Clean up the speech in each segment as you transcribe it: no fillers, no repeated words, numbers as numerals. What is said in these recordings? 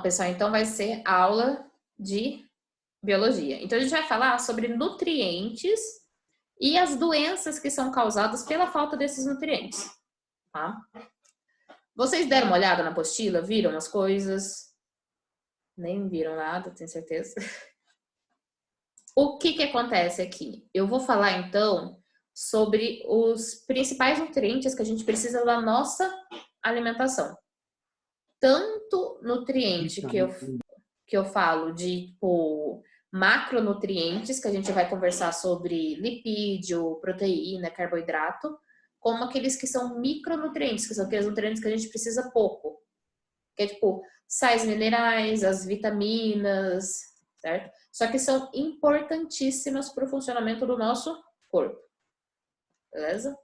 Pessoal, então vai ser aula de biologia. Então a gente vai falar sobre nutrientes e as doenças que são causadas pela falta desses nutrientes, tá? Vocês deram uma olhada na apostila? Viram as coisas? Nem viram nada, tenho certeza. O que acontece aqui? Eu vou falar, então, sobre os principais nutrientes que a gente precisa da nossa alimentação. Tanto nutriente que eu falo de, tipo, macronutrientes, que a gente vai conversar sobre lipídio, proteína, carboidrato, como aqueles que são micronutrientes, que são aqueles nutrientes que a gente precisa pouco. Que é, tipo, sais minerais, as vitaminas, certo? Só que são importantíssimas para o funcionamento do nosso corpo. Beleza?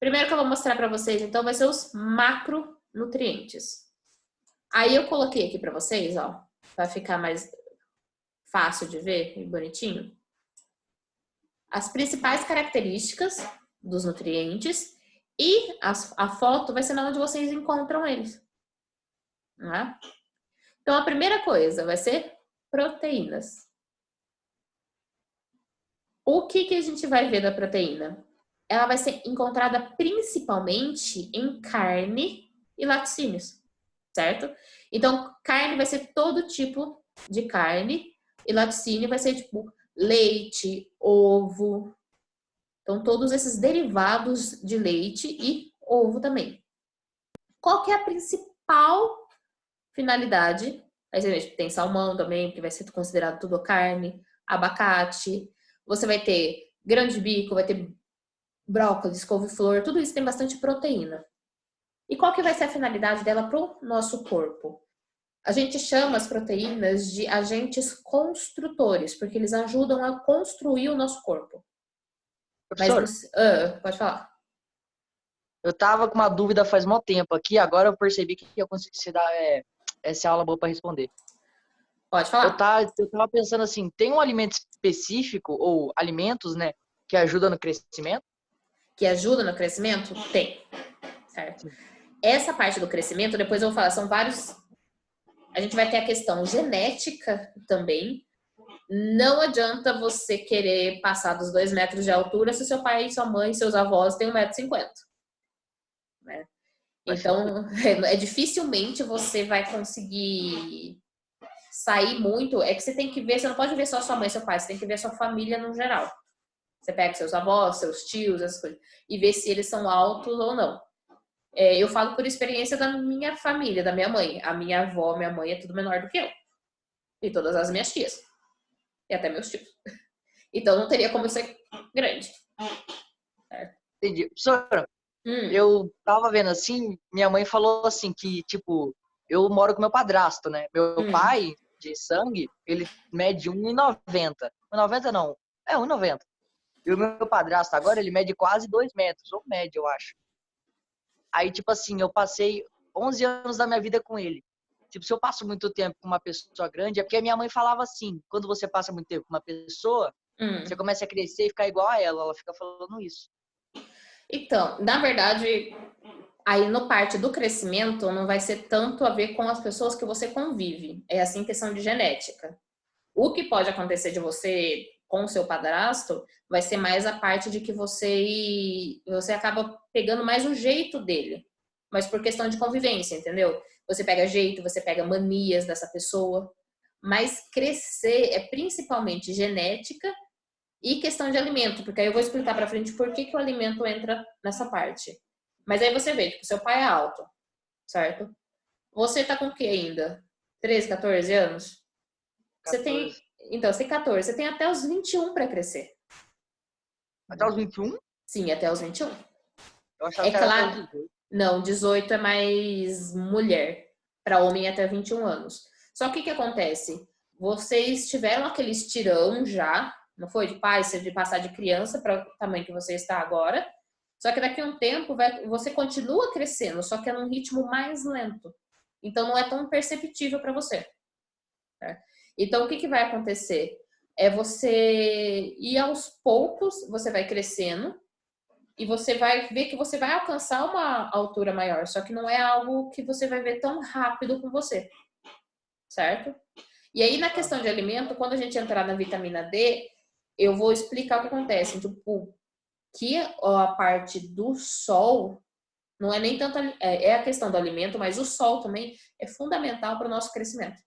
Primeiro que eu vou mostrar para vocês, então, vai ser os macronutrientes. Aí eu coloquei aqui para vocês, ó, para ficar mais fácil de ver e bonitinho, as principais características dos nutrientes e a foto vai ser onde vocês encontram eles. Né? Então, a primeira coisa vai ser proteínas. O que a gente vai ver da proteína? Ela vai ser encontrada principalmente em carne e laticínios, certo? Então, carne vai ser todo tipo de carne e laticínio vai ser tipo leite, ovo. Então, todos esses derivados de leite e ovo também. Qual que é a principal finalidade? Aí você tem salmão também, que vai ser considerado tudo carne, abacate. Você vai ter grão de bico, vai ter brócolis, couve-flor, tudo isso tem bastante proteína. E qual que vai ser a finalidade dela para o nosso corpo? A gente chama as proteínas de agentes construtores, porque eles ajudam a construir o nosso corpo. Professor, Mas pode falar. eu tava com uma dúvida faz muito tempo aqui, agora eu percebi que eu consegui te dar essa aula boa para responder. Pode falar. Eu tava pensando assim, tem um alimento específico ou alimentos, né, que ajudam no crescimento? Que ajuda no crescimento? Tem. Certo? Sim. Essa parte do crescimento, depois eu vou falar, são vários. A gente vai ter a questão genética também. Não adianta você querer passar dos 2 metros de altura se seu pai, sua mãe e seus avós têm 1,50 m. Né? Então, dificilmente você vai conseguir sair muito. É que você tem que ver, você não pode ver só sua mãe e seu pai, você tem que ver sua família no geral. Você pega seus avós, seus tios, essas coisas, e ver se eles são altos ou não. Eu falo por experiência da minha família, da minha mãe. A minha avó, minha mãe é tudo menor do que eu. E todas as minhas tias. E até meus tios. Então não teria como eu ser grande. Entendi. Professora, eu tava vendo assim, minha mãe falou assim que, tipo, eu moro com meu padrasto, né? Meu pai, de sangue, ele mede 1,90. 1,90 não, 1,90. E o meu padrasto agora, ele mede quase 2 metros, ou mede, eu acho. Aí, tipo assim, eu passei 11 anos da minha vida com ele. Tipo, se eu passo muito tempo com uma pessoa grande, é porque a minha mãe falava assim, quando você passa muito tempo com uma pessoa, você começa a crescer e ficar igual a ela fica falando isso. Então, na verdade, aí no parte do crescimento, não vai ser tanto a ver com as pessoas que você convive. É assim questão de genética. O que pode acontecer de você com o seu padrasto vai ser mais a parte de que você acaba pegando mais o jeito dele. Mas por questão de convivência, entendeu? Você pega jeito, você pega manias dessa pessoa. Mas crescer é principalmente genética e questão de alimento, porque aí eu vou explicar pra frente por que o alimento entra nessa parte. Mas aí você vê, tipo, seu pai é alto, certo? Você tá com o que ainda? 13, 14 anos? 14. Você tem... Então, você tem 14. Você tem até os 21 pra crescer. Até os 21? Sim, até os 21. Eu achava que era até os 18. Não, 18 é mais mulher. Pra homem até 21 anos. Só que o que acontece? Vocês tiveram aquele estirão já, não foi? De pai, de passar de criança para o tamanho que você está agora. Só que daqui a um tempo você continua crescendo, só que é num ritmo mais lento. Então não é tão perceptível para você. Tá? Então o que vai acontecer? É você ir aos poucos, você vai crescendo e você vai ver que você vai alcançar uma altura maior, só que não é algo que você vai ver tão rápido com você, certo? E aí, na questão de alimento, quando a gente entrar na vitamina D, eu vou explicar o que acontece. Tipo, que a parte do sol não é nem tanto é a questão do alimento, mas o sol também é fundamental para o nosso crescimento.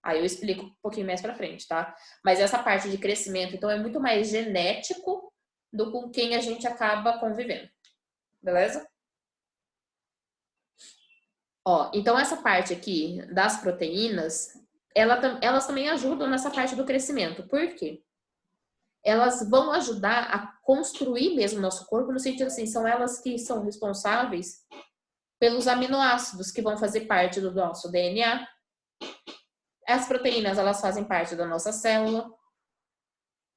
Aí eu explico um pouquinho mais para frente, tá? Mas essa parte de crescimento, então, é muito mais genético do com quem a gente acaba convivendo. Beleza? Ó, então essa parte aqui das proteínas, elas também ajudam nessa parte do crescimento. Por quê? Elas vão ajudar a construir mesmo o nosso corpo, no sentido assim, são elas que são responsáveis pelos aminoácidos que vão fazer parte do nosso DNA. As proteínas, elas fazem parte da nossa célula,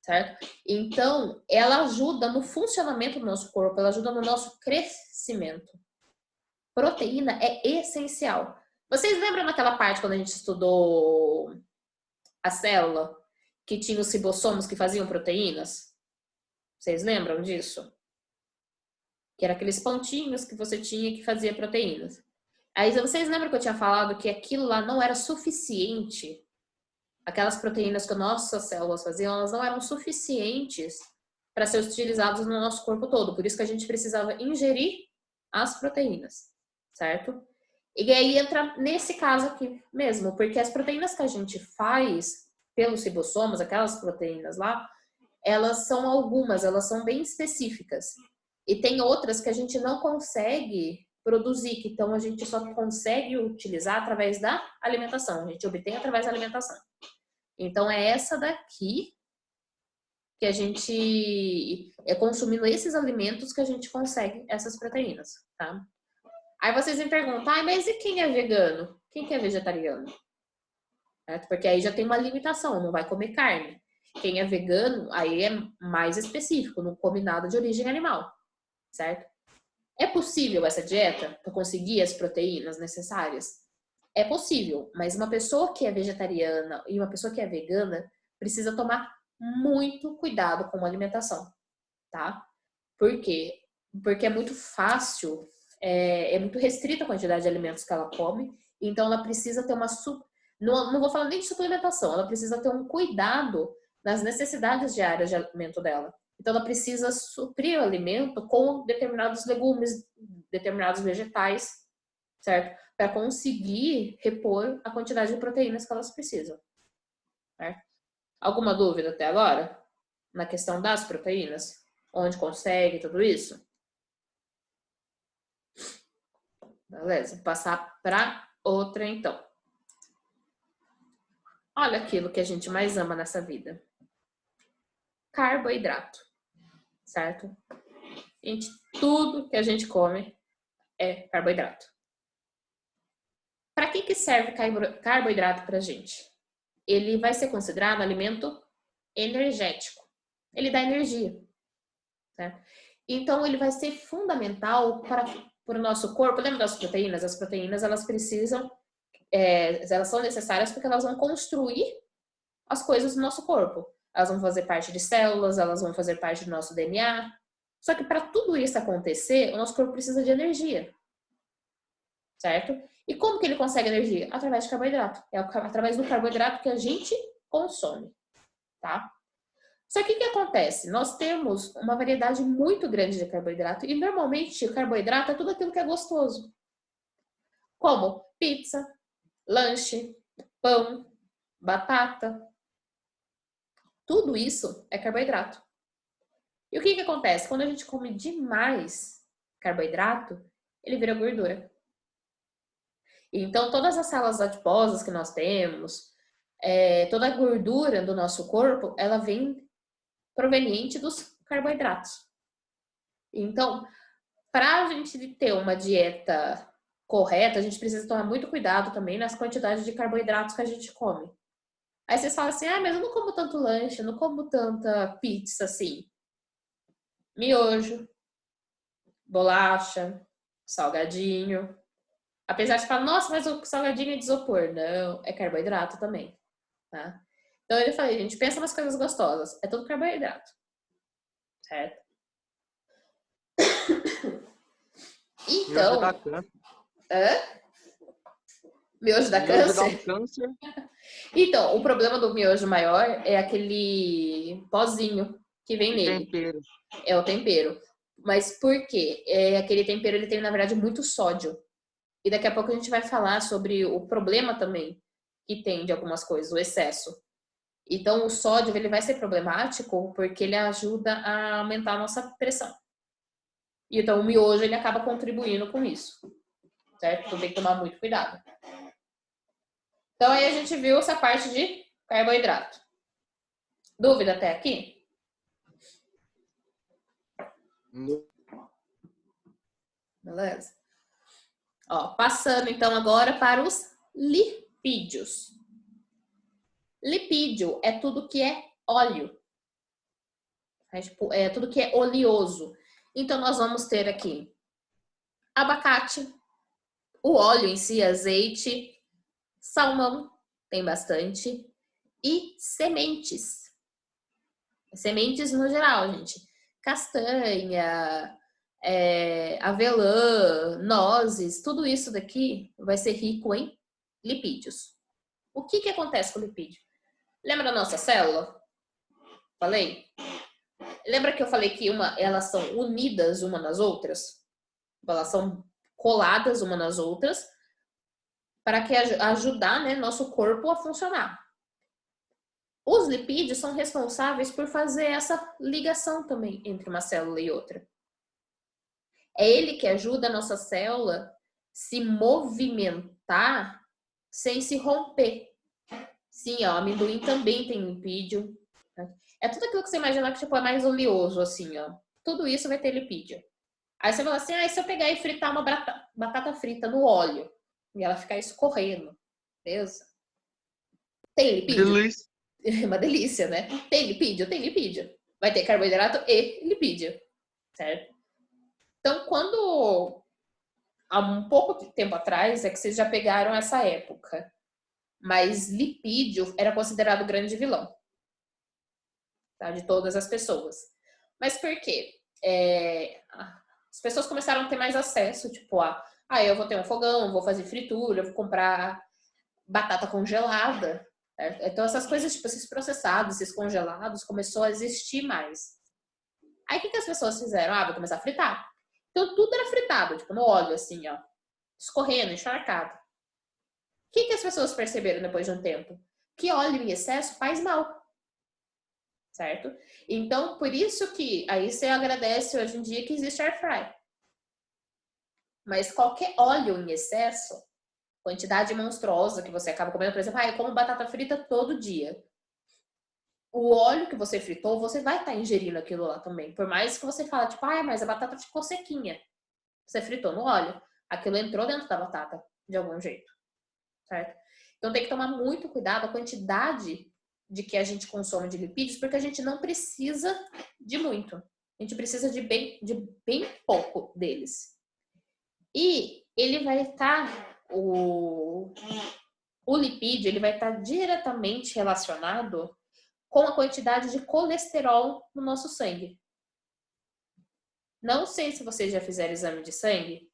certo? Então, ela ajuda no funcionamento do nosso corpo, ela ajuda no nosso crescimento. Proteína é essencial. Vocês lembram daquela parte quando a gente estudou a célula, que tinha os ribossomos que faziam proteínas? Vocês lembram disso? Que era aqueles pontinhos que você tinha que fazia proteínas. Aí vocês lembram que eu tinha falado que aquilo lá não era suficiente? Aquelas proteínas que as nossas células faziam, elas não eram suficientes para ser utilizadas no nosso corpo todo. Por isso que a gente precisava ingerir as proteínas, certo? E aí entra nesse caso aqui mesmo, porque as proteínas que a gente faz pelos ribossomos, aquelas proteínas lá, elas são algumas, elas são bem específicas. E tem outras que a gente não consegue produzir, que então a gente só consegue utilizar através da alimentação. A gente obtém através da alimentação. Então é essa daqui que a gente é consumindo esses alimentos que a gente consegue essas proteínas, tá? Aí vocês me perguntam, mas e quem é vegano? Quem que é vegetariano? Porque aí já tem uma limitação, não vai comer carne. Quem é vegano, aí é mais específico, não come nada de origem animal, certo? É possível essa dieta para conseguir as proteínas necessárias? É possível, mas uma pessoa que é vegetariana e uma pessoa que é vegana precisa tomar muito cuidado com a alimentação, tá? Por quê? Porque é muito fácil, é muito restrita a quantidade de alimentos que ela come, então ela precisa ter uma... Não vou falar nem de suplementação, ela precisa ter um cuidado nas necessidades diárias de alimento dela. Então ela precisa suprir o alimento com determinados legumes, determinados vegetais, certo? Para conseguir repor a quantidade de proteínas que elas precisam, certo? Alguma dúvida até agora? Na questão das proteínas? Onde consegue tudo isso? Beleza, vou passar para outra então. Olha aquilo que a gente mais ama nessa vida. Carboidrato, certo? Gente, tudo que a gente come é carboidrato. Para que serve carboidrato para a gente? Ele vai ser considerado alimento energético. Ele dá energia, certo? Então, ele vai ser fundamental para o nosso corpo. Lembra das proteínas? As proteínas, elas precisam, elas são necessárias porque elas vão construir as coisas do nosso corpo. Elas vão fazer parte de células, elas vão fazer parte do nosso DNA. Só que para tudo isso acontecer, o nosso corpo precisa de energia, certo? E como que ele consegue energia? Através de carboidrato. É através do carboidrato que a gente consome, tá? Só que o que acontece? Nós temos uma variedade muito grande de carboidrato e normalmente o carboidrato é tudo aquilo que é gostoso. Como pizza, lanche, pão, batata. Tudo isso é carboidrato. E o que acontece? Quando a gente come demais carboidrato, ele vira gordura. Então, todas as células adiposas que nós temos, toda a gordura do nosso corpo, ela vem proveniente dos carboidratos. Então, para a gente ter uma dieta correta, a gente precisa tomar muito cuidado também nas quantidades de carboidratos que a gente come. Aí vocês falam assim, mas eu não como tanto lanche, eu não como tanta pizza assim. Miojo, bolacha, salgadinho. Apesar de falar, nossa, mas o salgadinho é de isopor. Não, é carboidrato também, tá? Então, ele falou, gente, pensa nas coisas gostosas. É tudo carboidrato, certo? Então... Miojo dá câncer. Hã? Miojo dá Miojo dá câncer? um câncer. Então, o problema do miojo maior é aquele pozinho que vem O nele. tempero. É o tempero. Mas por quê? Aquele tempero, ele tem, na verdade, muito sódio. E daqui a pouco a gente vai falar sobre o problema também que tem de algumas coisas, o excesso. Então, o sódio, ele vai ser problemático porque ele ajuda a aumentar a nossa pressão. Então, o miojo, ele acaba contribuindo com isso. Certo? Então, tem que tomar muito cuidado. Então, aí a gente viu essa parte de carboidrato. Dúvida até aqui? Beleza? Ó, passando então agora para os lipídios. Lipídio é tudo que é óleo. É tudo que é oleoso. Então, nós vamos ter aqui abacate, o óleo em si, azeite, salmão, tem bastante, e sementes. Sementes no geral, gente. Castanha, avelã, nozes, tudo isso daqui vai ser rico em lipídios. O que acontece com o lipídio? Lembra da nossa célula? Falei? Lembra que eu falei que elas são unidas uma nas outras? Elas são coladas uma nas outras para que ajudar, né, nosso corpo a funcionar. Os lipídios são responsáveis por fazer essa ligação também entre uma célula e outra. É ele que ajuda a nossa célula se movimentar sem se romper. Sim, ó, o amendoim também tem lipídio. É tudo aquilo que você imaginar que tipo, é mais oleoso, assim, ó. Tudo isso vai ter lipídio. Aí você fala assim, se eu pegar e fritar uma batata frita no óleo e ela ficar escorrendo, beleza? Tem lipídio? Delícia. É uma delícia, né? Tem lipídio? Tem lipídio. Vai ter carboidrato e lipídio, certo? Então, há um pouco de tempo atrás, é que vocês já pegaram essa época, mas lipídio era considerado o grande vilão, tá? De todas as pessoas. Mas por quê? As pessoas começaram a ter mais acesso, tipo, eu vou ter um fogão, vou fazer fritura, eu vou comprar batata congelada. Certo? Então, essas coisas, tipo, esses processados, esses congelados, começou a existir mais. Aí, o que as pessoas fizeram? Vou começar a fritar. Então, tudo era fritado, tipo, no óleo, assim, ó, escorrendo, encharcado. O que as pessoas perceberam depois de um tempo? Que óleo em excesso faz mal. Certo? Então, por isso que aí você agradece hoje em dia que existe air fry. Mas qualquer óleo em excesso, quantidade monstruosa que você acaba comendo, por exemplo, eu como batata frita todo dia. O óleo que você fritou, você vai estar ingerindo aquilo lá também. Por mais que você fale, tipo, mas a batata ficou sequinha. Você fritou no óleo, aquilo entrou dentro da batata, de algum jeito. Certo? Então tem que tomar muito cuidado com a quantidade de que a gente consome de lipídios, porque a gente não precisa de muito. A gente precisa de bem pouco deles. E ele vai estar, o lipídio, ele vai estar diretamente relacionado com a quantidade de colesterol no nosso sangue. Não sei se vocês já fizeram exame de sangue,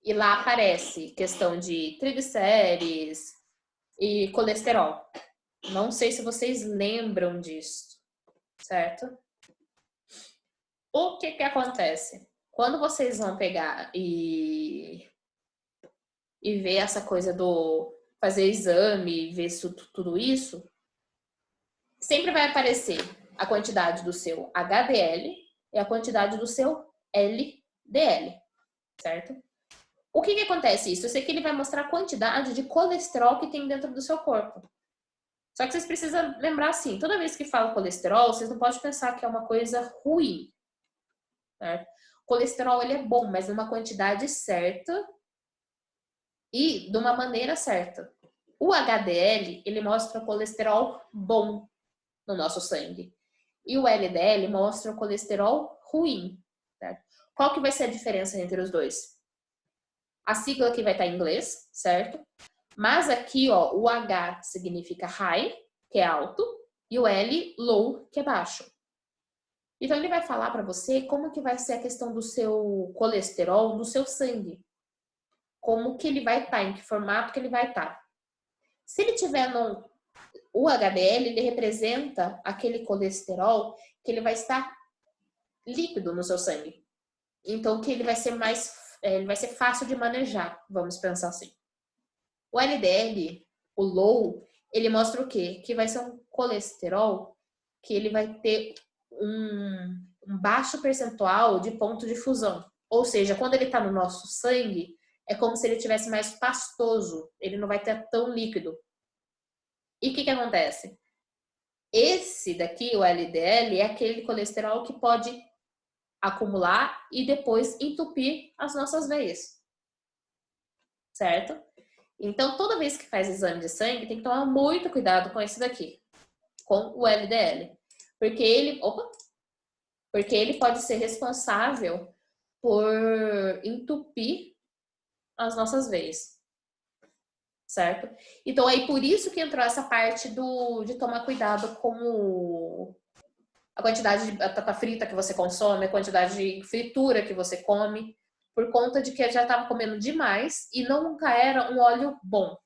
e lá aparece questão de triglicérides e colesterol. Não sei se vocês lembram disso, certo? O que acontece? Quando vocês vão pegar e ver essa coisa do fazer exame, ver tudo isso, sempre vai aparecer a quantidade do seu HDL e a quantidade do seu LDL, certo? O que acontece isso? Eu sei que ele vai mostrar a quantidade de colesterol que tem dentro do seu corpo. Só que vocês precisam lembrar assim, toda vez que fala colesterol, vocês não podem pensar que é uma coisa ruim. Certo? O colesterol, ele é bom, mas numa quantidade certa e de uma maneira certa. O HDL, ele mostra o colesterol bom no nosso sangue. E o LDL mostra o colesterol ruim. Certo? Qual que vai ser a diferença entre os dois? A sigla aqui vai estar em inglês, certo? Mas aqui, ó, o H significa high, que é alto, e o L, low, que é baixo. Então, ele vai falar para você como que vai ser a questão do seu colesterol no seu sangue. Como que ele vai estar, em que formato que ele vai estar. Se ele tiver o HDL, ele representa aquele colesterol que ele vai estar líquido no seu sangue. Então, que ele vai ser ele vai ser fácil de manejar, vamos pensar assim. O LDL, o low, ele mostra o quê? Que vai ser um colesterol que ele vai ter um baixo percentual de ponto de fusão. Ou seja, quando ele está no nosso sangue, é como se ele tivesse mais pastoso. Ele não vai ter tão líquido. E o que acontece? Esse daqui, o LDL, é aquele colesterol que pode acumular e depois entupir as nossas veias. Certo? Então, toda vez que faz exame de sangue, tem que tomar muito cuidado com esse daqui, com o LDL. Porque ele pode ser responsável por entupir as nossas veias. Certo? Então, aí por isso que entrou essa parte de tomar cuidado com a quantidade de batata frita que você consome, a quantidade de fritura que você come, por conta de que eu já estava comendo demais e nunca era um óleo bom.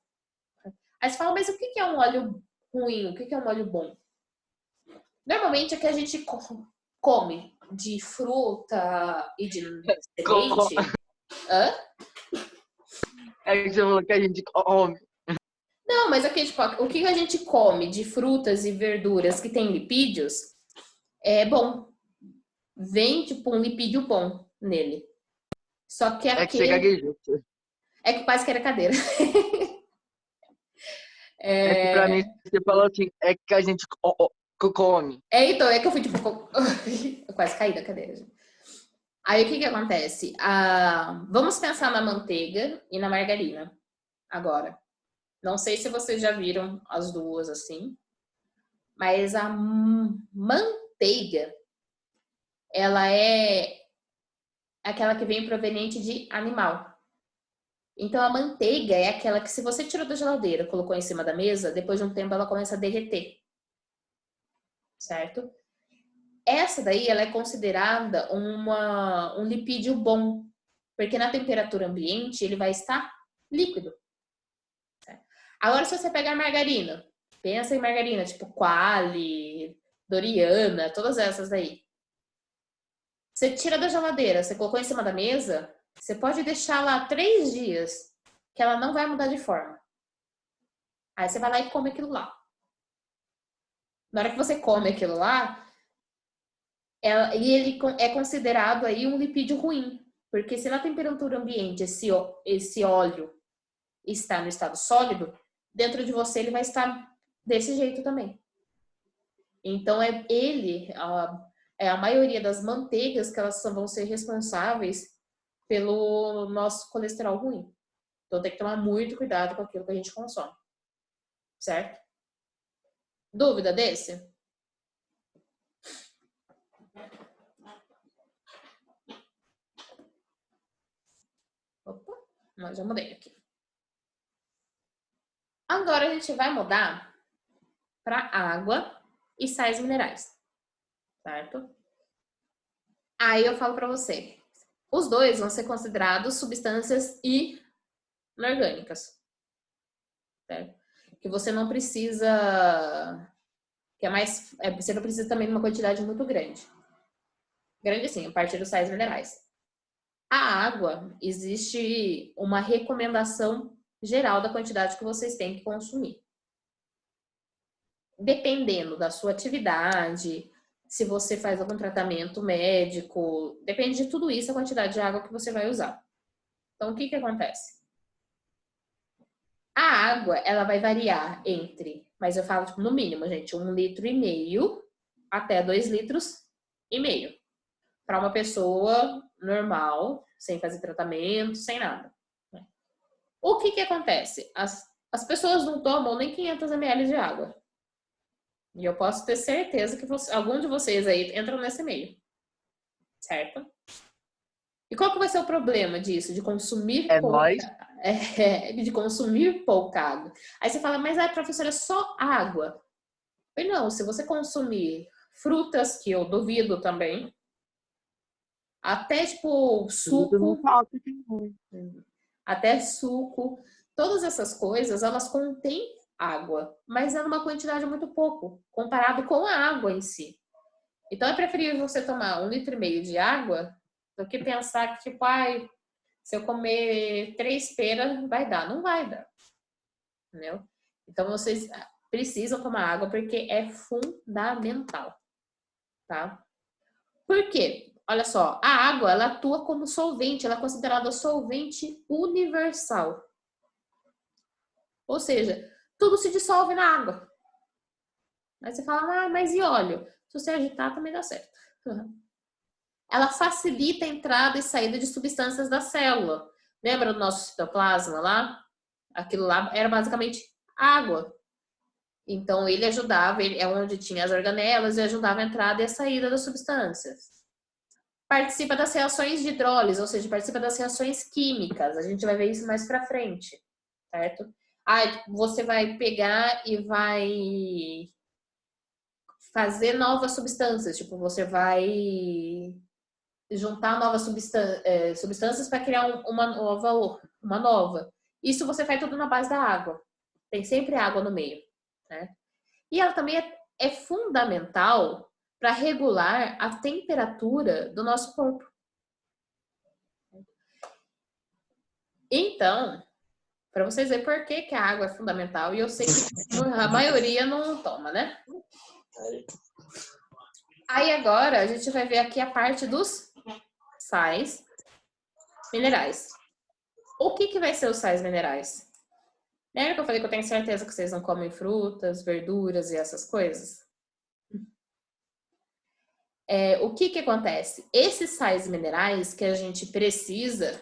Aí você fala, mas o que é um óleo ruim? O que é um óleo bom? Normalmente é que a gente come de fruta e de semente. Hã? É que você falou que a gente come. Não, mas aqui, tipo, o que a gente come de frutas e verduras que tem lipídios é bom. Vem, tipo, um lipídio bom nele. Só que É que você gaguejou. É que quase que era cadeira. É que pra mim, você falou assim, é que a gente come. Então, é que eu fui, tipo... eu quase caí da cadeira, gente. Aí, o que acontece? Vamos pensar na manteiga e na margarina. Agora. Não sei se vocês já viram as duas assim. Mas a manteiga, ela é aquela que vem proveniente de animal. Então, a manteiga é aquela que, se você tirou da geladeira, colocou em cima da mesa, depois de um tempo ela começa a derreter. Certo? Essa daí, ela é considerada um lipídio bom. Porque na temperatura ambiente, ele vai estar líquido. Certo? Agora, se você pegar a margarina, pensa em margarina, tipo Qualy, Doriana, todas essas daí. Você tira da geladeira, você colocou em cima da mesa, você pode deixar lá 3 dias, que ela não vai mudar de forma. Aí você vai lá e come aquilo lá. Na hora que você come aquilo lá, ele é considerado aí um lipídio ruim. Porque se na temperatura ambiente esse óleo está no estado sólido, dentro de você ele vai estar desse jeito também. Então, a maioria das manteigas que elas vão ser responsáveis pelo nosso colesterol ruim. Então, tem que tomar muito cuidado com aquilo que a gente consome. Certo? Dúvida desse? Opa, mas já mudei aqui. Agora a gente vai mudar para água e sais minerais. Certo? Aí eu falo para você. Os dois vão ser considerados substâncias inorgânicas. Certo? Que você não precisa... você não precisa também de uma quantidade muito grande. Grande sim, a partir dos sais minerais. A água, existe uma recomendação geral da quantidade que vocês têm que consumir. Dependendo da sua atividade, se você faz algum tratamento médico, depende de tudo isso a quantidade de água que você vai usar. Então, o que acontece? A água, ela vai variar entre, mas eu falo tipo, no mínimo, gente, 1,5 litro até 2,5 litros. Para uma pessoa normal, sem fazer tratamento, sem nada. O que acontece? As pessoas não tomam nem 500 ml de água. E eu posso ter certeza que algum de vocês aí entram nesse meio. Certo? E qual que vai ser o problema disso? De consumir de consumir pouca água. Aí você fala, mas professora, é só água. Não, se você consumir frutas, que eu duvido também. Até, tipo, Não suco. falta. Até suco. Todas essas coisas, elas contêm água, mas é numa quantidade muito pouco, comparado com a água em si. Então, é preferível você tomar 1,5 litro de água do que pensar que, tipo, ai, se eu comer 3 peras, vai dar. Não vai dar. Entendeu? Então, vocês precisam tomar água porque é fundamental, tá? Por quê? Olha só, a água, ela atua como solvente, ela é considerada solvente universal. Ou seja, tudo se dissolve na água. Aí você fala, mas e óleo? Se você agitar, também dá certo. Ela facilita a entrada e saída de substâncias da célula. Lembra do nosso citoplasma lá? Aquilo lá era basicamente água. Então, ele ajudava, é onde tinha as organelas, e ajudava a entrada e a saída das substâncias. Participa das reações de hidrólise, ou seja, participa das reações químicas. A gente vai ver isso mais pra frente, certo? Você vai pegar e vai fazer novas substâncias, tipo, você vai juntar novas substâncias para criar uma nova. Isso você faz tudo na base da água. Tem sempre água no meio, né? E ela também é fundamental para regular a temperatura do nosso corpo. Então, para vocês verem por que a água é fundamental, e eu sei que a maioria não toma, né? Aí agora a gente vai ver aqui a parte dos sais minerais. O que vai ser os sais minerais? Lembra que eu falei que eu tenho certeza que vocês não comem frutas, verduras e essas coisas? O que acontece? Esses sais minerais que a gente precisa,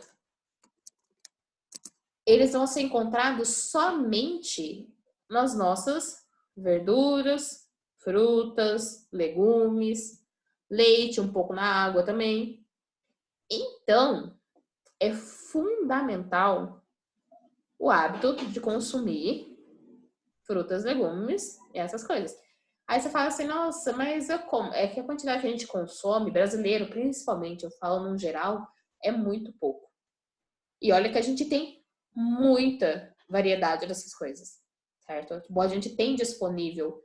eles vão ser encontrados somente nas nossas verduras, frutas, legumes, leite, um pouco na água também. Então, é fundamental o hábito de consumir frutas, legumes e essas coisas. Aí você fala assim, nossa, mas eu como? É que a quantidade que a gente consome, brasileiro principalmente, eu falo no geral, é muito pouco. E olha que a gente tem muita variedade dessas coisas, certo? A gente tem disponível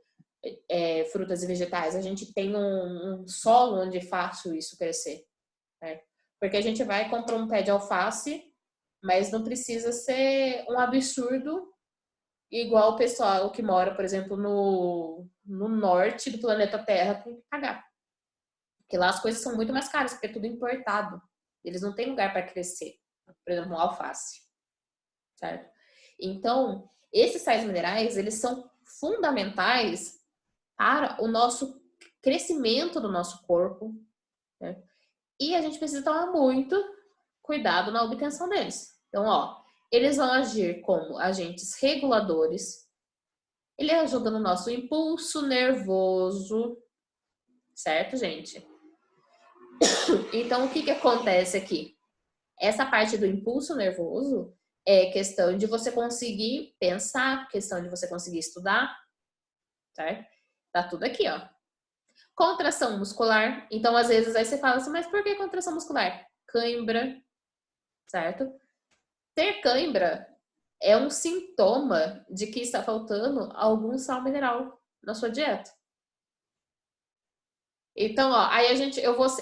frutas e vegetais, a gente tem um solo onde é fácil isso crescer, certo? Porque a gente vai e compra um pé de alface, mas não precisa ser um absurdo igual o pessoal que mora, por exemplo, no norte do planeta Terra tem que pagar. Porque lá as coisas são muito mais caras, porque é tudo importado. Eles não têm lugar para crescer. Por exemplo, um alface. Certo? Então, esses sais minerais, eles são fundamentais para o nosso crescimento do nosso corpo. Certo? E a gente precisa tomar muito cuidado na obtenção deles. Então, eles vão agir como agentes reguladores. Ele ajuda no nosso impulso nervoso, certo, gente? Então, o que acontece aqui? Essa parte do impulso nervoso é questão de você conseguir pensar, questão de você conseguir estudar, certo? Tá tudo aqui, ó. Contração muscular. Então, às vezes, aí você fala assim, mas por que contração muscular? Cãibra, certo? Ter cãibra é um sintoma de que está faltando algum sal mineral na sua dieta. Então, aí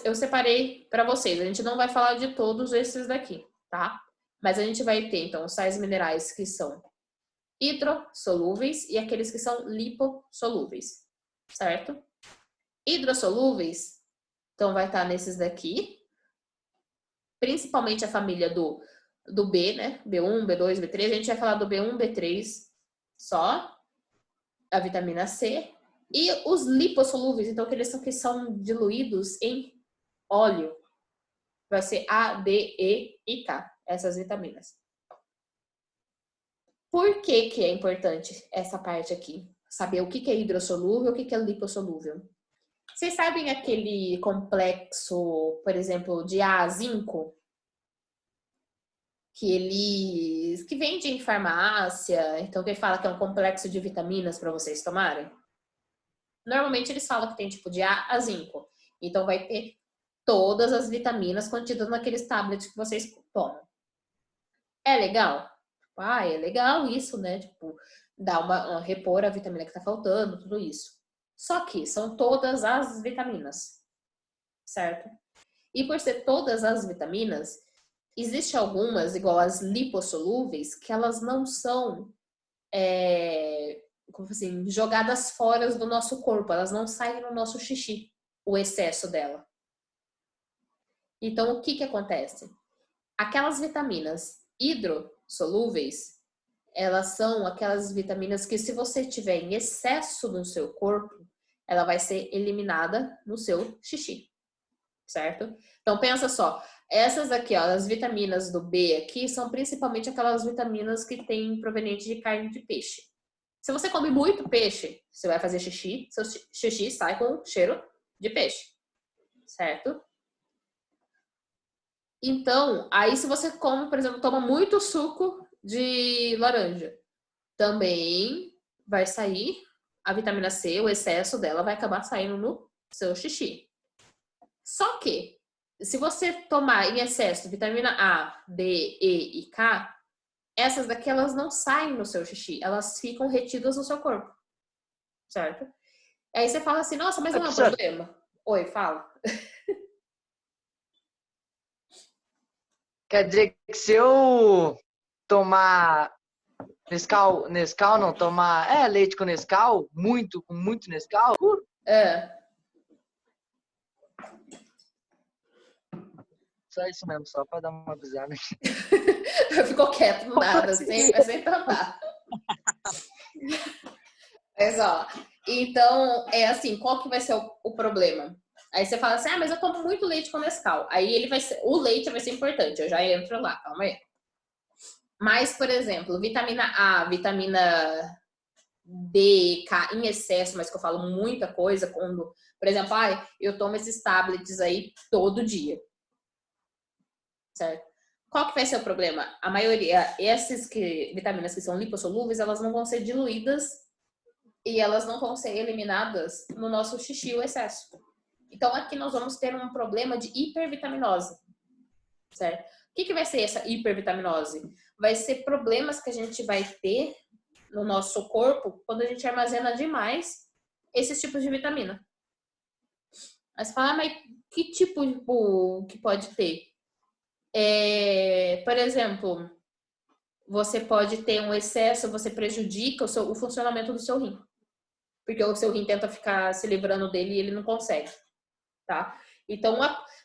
eu separei para vocês. A gente não vai falar de todos esses daqui, tá? Mas a gente vai ter, então, os sais minerais que são hidrossolúveis e aqueles que são lipossolúveis, certo? Hidrossolúveis, então, vai estar nesses daqui, principalmente a família do B, né? B1, B2, B3. A gente vai falar do B1, B3 só, a vitamina C. E os lipossolúveis, então, aqueles que são diluídos em óleo, vai ser A, D, E e K, essas vitaminas. Por que é importante essa parte aqui? Saber o que é hidrossolúvel, o que é lipossolúvel. Vocês sabem aquele complexo, por exemplo, de A, zinco? Que vende em farmácia, então que fala que é um complexo de vitaminas para vocês tomarem? Normalmente eles falam que tem tipo de A a zinco. Então vai ter todas as vitaminas contidas naqueles tablets que vocês tomam. É legal? É legal isso, né? Tipo, dar repor a vitamina que tá faltando, tudo isso. Só que são todas as vitaminas, certo? E por ser todas as vitaminas, existe algumas, igual as lipossolúveis, que elas não são como assim, jogadas fora do nosso corpo, elas não saem no nosso xixi, o excesso dela. Então, o que acontece? Aquelas vitaminas hidrossolúveis, elas são aquelas vitaminas que, se você tiver em excesso no seu corpo, ela vai ser eliminada no seu xixi, certo? Então, pensa só, essas aqui, ó, as vitaminas do B aqui, são principalmente aquelas vitaminas que têm proveniente de carne de peixe. Se você come muito peixe, você vai fazer xixi, seu xixi sai com cheiro de peixe, certo? Então, aí se você come, por exemplo, toma muito suco de laranja, também vai sair a vitamina C, o excesso dela vai acabar saindo no seu xixi. Só que, se você tomar em excesso vitamina A, D, E e K, essas daqui elas não saem no seu xixi, elas ficam retidas no seu corpo, certo? Aí você fala assim, nossa, mas não é um problema. Oi, fala. Quer dizer que se eu tomar Nescau não, tomar leite com Nescau, com muito Nescau. Só isso mesmo, só pra dar uma avisada. Ficou quieto, do nada, sem tentar. Mas, ó, então, é assim, qual que vai ser o problema? Aí você fala assim, mas eu tomo muito leite com Nescau. Aí ele o leite vai ser importante, eu já entro lá, calma aí. Mas, por exemplo, vitamina A, vitamina D, K em excesso, mas que eu falo muita coisa, quando, por exemplo, eu tomo esses tablets aí todo dia. Certo? Qual que vai ser o problema? A maioria, vitaminas que são lipossolúveis, elas não vão ser diluídas e elas não vão ser eliminadas no nosso xixi, o excesso. Então, aqui nós vamos ter um problema de hipervitaminose, certo? O que vai ser essa hipervitaminose? Vai ser problemas que a gente vai ter no nosso corpo quando a gente armazena demais esses tipos de vitamina. Mas fala, mas que tipo que pode ter? Por exemplo, você pode ter um excesso, você prejudica o funcionamento do seu rim. Porque o seu rim tenta ficar se livrando dele e ele não consegue, tá? Então,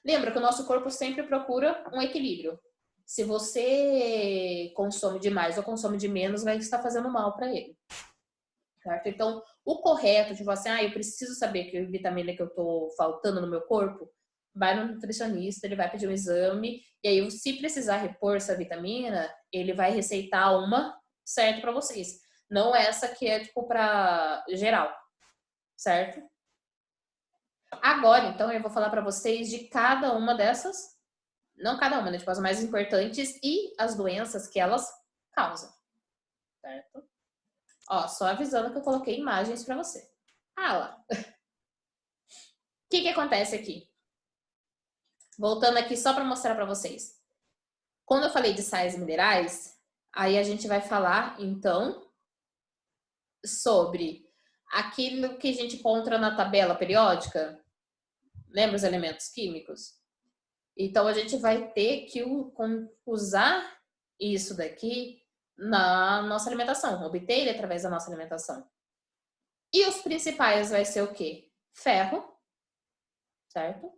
lembra que o nosso corpo sempre procura um equilíbrio. Se você consome demais ou consome de menos, vai estar fazendo mal para ele. Certo? Então, o correto de você, eu preciso saber que vitamina que eu tô faltando no meu corpo, vai no nutricionista, ele vai pedir um exame, e aí, se precisar repor essa vitamina, ele vai receitar uma certa para vocês. Não essa que é, tipo, para geral. Certo? Agora, então, eu vou falar para vocês de cada uma dessas, não cada uma, né? Tipo, as mais importantes e as doenças que elas causam. Certo? Ó, só avisando que eu coloquei imagens para você. Lá. O que acontece aqui? Voltando aqui só para mostrar para vocês. Quando eu falei de sais minerais, aí a gente vai falar, então, sobre aquilo que a gente encontra na tabela periódica. Lembra os elementos químicos? Então, a gente vai ter que usar isso daqui na nossa alimentação, obter ele através da nossa alimentação. E os principais vai ser o quê? Ferro, certo?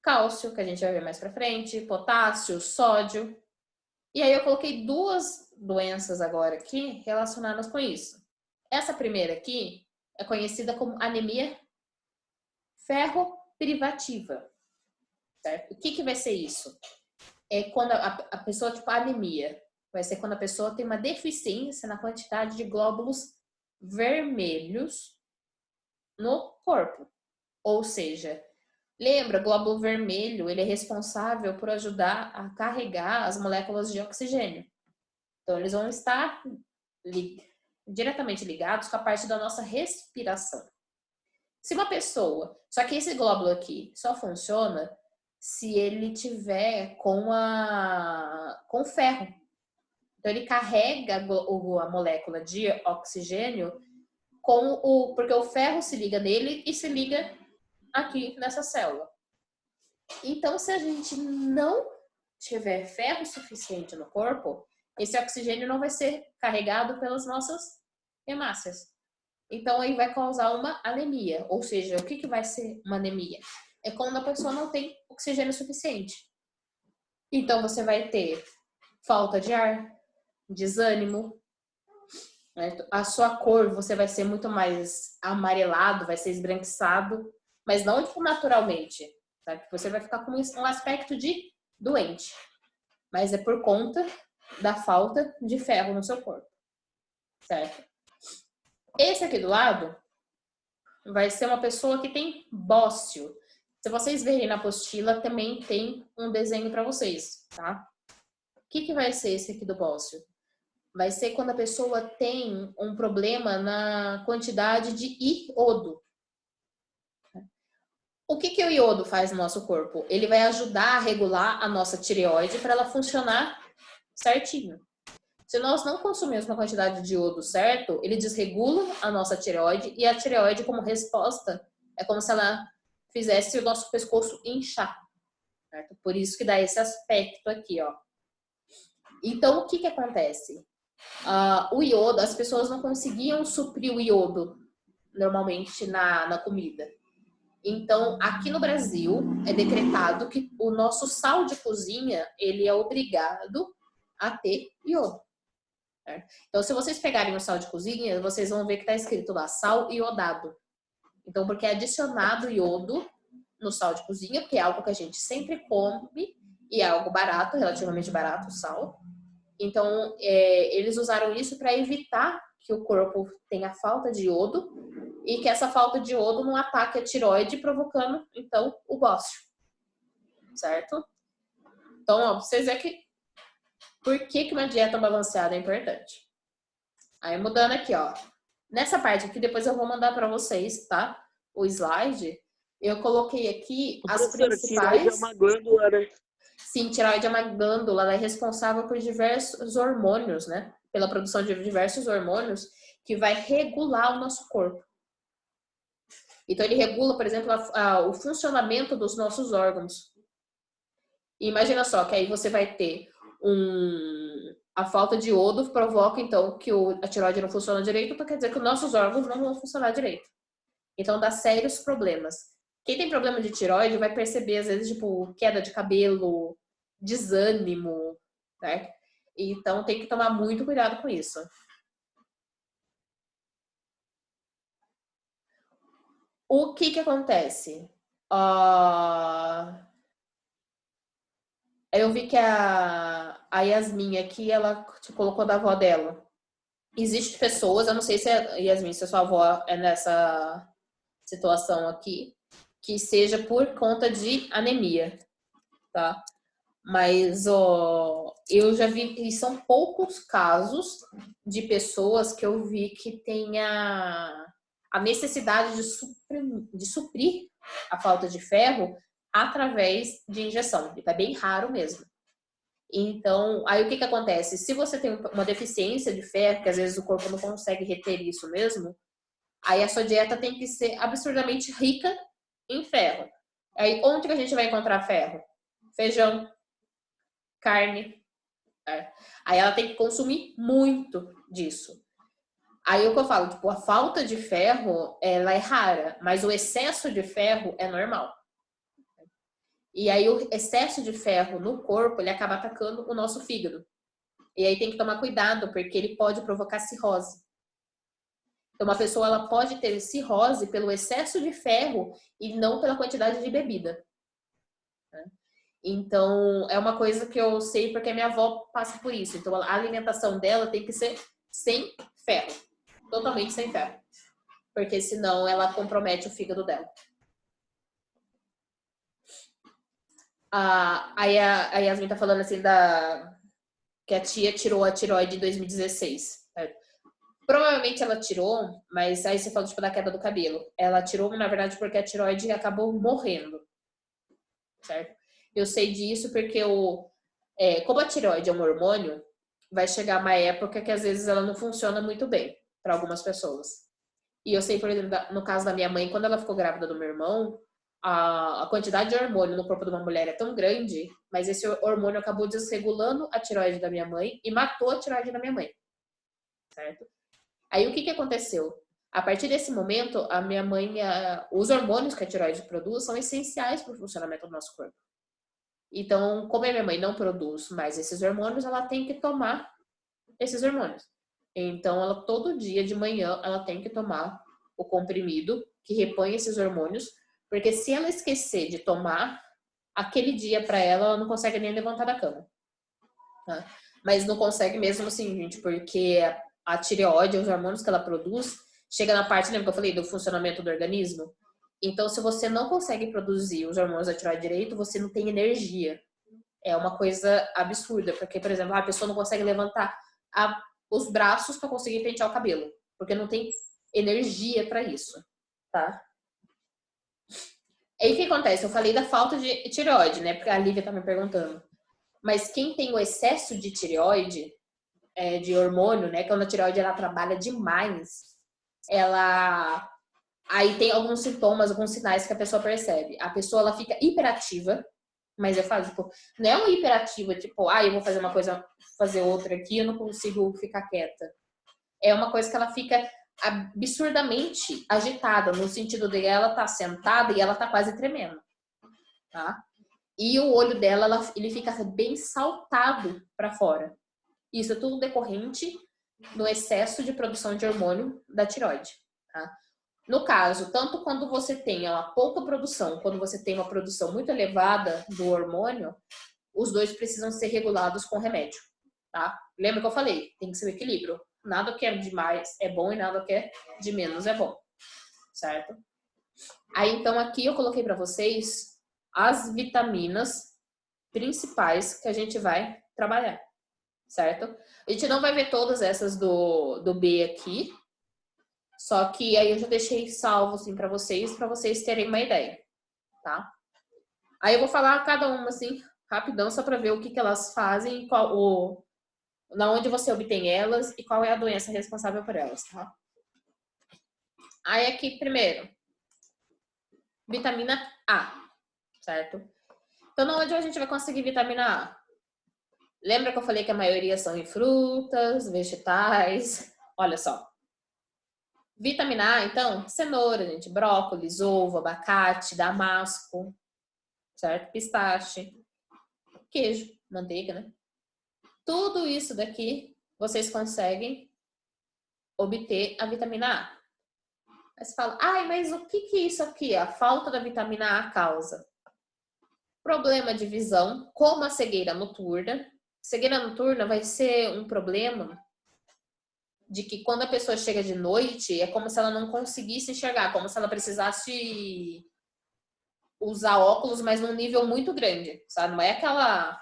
Cálcio, que a gente vai ver mais pra frente, potássio, sódio. E aí eu coloquei duas doenças agora aqui relacionadas com isso. Essa primeira aqui é conhecida como anemia ferroprivativa. Certo? O que vai ser isso? É quando a pessoa, tipo, anemia. Vai ser quando a pessoa tem uma deficiência na quantidade de glóbulos vermelhos no corpo. Ou seja, lembra, glóbulo vermelho, ele é responsável por ajudar a carregar as moléculas de oxigênio. Então, eles vão estar diretamente ligados com a parte da nossa respiração. Se uma pessoa... Só que esse glóbulo aqui só funciona se ele tiver com ferro. Então, ele carrega a molécula de oxigênio porque o ferro se liga nele e se liga aqui nessa célula. Então, se a gente não tiver ferro suficiente no corpo, esse oxigênio não vai ser carregado pelas nossas hemácias. Então, aí vai causar uma anemia. Ou seja, o que vai ser uma anemia? É quando a pessoa não tem oxigênio suficiente. Então, você vai ter falta de ar, desânimo, né? A sua cor, você vai ser muito mais amarelado, vai ser esbranquiçado, mas não tipo, naturalmente. Tá? Você vai ficar com um aspecto de doente. Mas é por conta da falta de ferro no seu corpo. Certo? Esse aqui do lado vai ser uma pessoa que tem bócio. Se vocês verem na apostila, também tem um desenho para vocês, tá? O que vai ser esse aqui do bócio? Vai ser quando a pessoa tem um problema na quantidade de iodo. O que o iodo faz no nosso corpo? Ele vai ajudar a regular a nossa tireoide para ela funcionar certinho. Se nós não consumirmos uma quantidade de iodo certo, ele desregula a nossa tireoide e a tireoide, como resposta, é como se ela fizesse o nosso pescoço inchar. Certo? Por isso que dá esse aspecto aqui, ó. Então, o que acontece? O iodo, as pessoas não conseguiam suprir o iodo normalmente na comida. Então, aqui no Brasil, é decretado que o nosso sal de cozinha, ele é obrigado a ter iodo. Certo? Então, se vocês pegarem o sal de cozinha, vocês vão ver que está escrito lá, sal iodado. Então, porque é adicionado iodo no sal de cozinha, porque é algo que a gente sempre come e é algo barato, relativamente barato o sal. Então, eles usaram isso para evitar que o corpo tenha falta de iodo e que essa falta de iodo não ataque a tireoide, provocando, então, o bócio. Certo? Então, ó, vocês verem que por que uma dieta balanceada é importante. Aí, mudando aqui, ó. Nessa parte aqui, depois eu vou mandar para vocês, tá? O slide. Eu coloquei aqui as principais... Tireoide é uma glândula, né? Sim, tireoide é uma glândula, ela é responsável por diversos hormônios, né? Pela produção de diversos hormônios que vai regular o nosso corpo. Então, ele regula, por exemplo, o funcionamento dos nossos órgãos. E imagina só, que aí você vai ter a falta de iodo provoca, então, que a tireoide não funciona direito, então quer dizer que os nossos órgãos não vão funcionar direito. Então, dá sérios problemas. Quem tem problema de tireoide vai perceber, às vezes, tipo, queda de cabelo, desânimo, certo? Então, tem que tomar muito cuidado com isso. O que acontece? Eu vi que a Yasmin aqui, ela colocou da avó dela. Existem pessoas, eu não sei se Yasmin, se a sua avó é nessa situação aqui, que seja por conta de anemia, tá? Mas eu já vi que são poucos casos de pessoas que eu vi que tenha a necessidade de suprir a falta de ferro através de injeção. É bem raro mesmo. Então, aí o que acontece? Se você tem uma deficiência de ferro, que às vezes o corpo não consegue reter isso mesmo, aí a sua dieta tem que ser absurdamente rica em ferro. Aí onde que a gente vai encontrar ferro? Feijão, carne. Aí ela tem que consumir muito disso. Aí o que eu falo, tipo, a falta de ferro, ela é rara, mas o excesso de ferro é normal. E aí o excesso de ferro no corpo, ele acaba atacando o nosso fígado. E aí tem que tomar cuidado, porque ele pode provocar cirrose. Então uma pessoa, ela pode ter cirrose pelo excesso de ferro e não pela quantidade de bebida. Então, é uma coisa que eu sei porque a minha avó passa por isso. Então, a alimentação dela tem que ser sem ferro. Totalmente sem ferro. Porque senão ela compromete o fígado dela. Aí a Yasmin tá falando assim que a tia tirou a tireoide em 2016. Provavelmente ela tirou, mas aí você falou, tipo, da queda do cabelo. Ela tirou, na verdade, porque a tireoide acabou morrendo, certo? Eu sei disso porque como a tireoide é um hormônio, vai chegar uma época que às vezes ela não funciona muito bem para algumas pessoas. E eu sei, por exemplo, no caso da minha mãe, quando ela ficou grávida do meu irmão, a quantidade de hormônio no corpo de uma mulher é tão grande, mas esse hormônio acabou desregulando a tireoide da minha mãe e matou a tireoide da minha mãe, certo? Aí o que aconteceu? A partir desse momento, a minha mãe, os hormônios que a tireoide produz são essenciais para o funcionamento do nosso corpo. Então, como a minha mãe não produz mais esses hormônios, ela tem que tomar esses hormônios. Então, ela todo dia de manhã, ela tem que tomar o comprimido que repõe esses hormônios, porque se ela esquecer de tomar, aquele dia para ela não consegue nem levantar da cama. Tá? Mas não consegue mesmo assim, gente, porque a tireoide, os hormônios que ela produz, chega na parte, lembra que eu falei, do funcionamento do organismo? Então, se você não consegue produzir os hormônios da tireoide direito, você não tem energia. É uma coisa absurda, porque, por exemplo, a pessoa não consegue levantar os braços para conseguir pentear o cabelo, porque não tem energia para isso, tá? Aí o que acontece? Eu falei da falta de tireoide, né? Porque a Lívia tá me perguntando. Mas quem tem o excesso de tireoide, de hormônio, né? Quando a tireoide ela trabalha demais, ela aí tem alguns sintomas, alguns sinais que a pessoa percebe. A pessoa ela fica hiperativa, mas eu falo, tipo, não é uma hiperativa, tipo, eu vou fazer uma coisa, fazer outra aqui, eu não consigo ficar quieta. É uma coisa que ela fica absurdamente agitada, no sentido de ela tá sentada e ela tá quase tremendo, tá? E o olho dela, ele fica bem saltado para fora. Isso é tudo decorrente do excesso de produção de hormônio da tireoide, tá? No caso, tanto quando você tem uma pouca produção, quando você tem uma produção muito elevada do hormônio, os dois precisam ser regulados com remédio, tá? Lembra que eu falei? Tem que ser o equilíbrio. Nada que é demais é bom e nada que é de menos é bom, certo? Aí, então, aqui eu coloquei para vocês as vitaminas principais que a gente vai trabalhar, certo? A gente não vai ver todas essas do B aqui, só que aí eu já deixei salvo assim para vocês terem uma ideia, tá? Aí eu vou falar cada uma assim, rapidão, só para ver o que elas fazem, na onde você obtém elas e qual é a doença responsável por elas, tá? Aí aqui, primeiro, vitamina A, certo? Então, onde a gente vai conseguir vitamina A? Lembra que eu falei que a maioria são em frutas, vegetais? Olha só. Vitamina A, então, cenoura, gente, brócolis, ovo, abacate, damasco, certo? Pistache, queijo, manteiga, né? Tudo isso daqui vocês conseguem obter a vitamina A. Aí você fala, mas o que é isso aqui? A falta da vitamina A causa problema de visão, como a cegueira noturna. Cegueira noturna vai ser um problema de que quando a pessoa chega de noite, é como se ela não conseguisse enxergar, como se ela precisasse usar óculos, mas num nível muito grande, sabe? Não é aquela,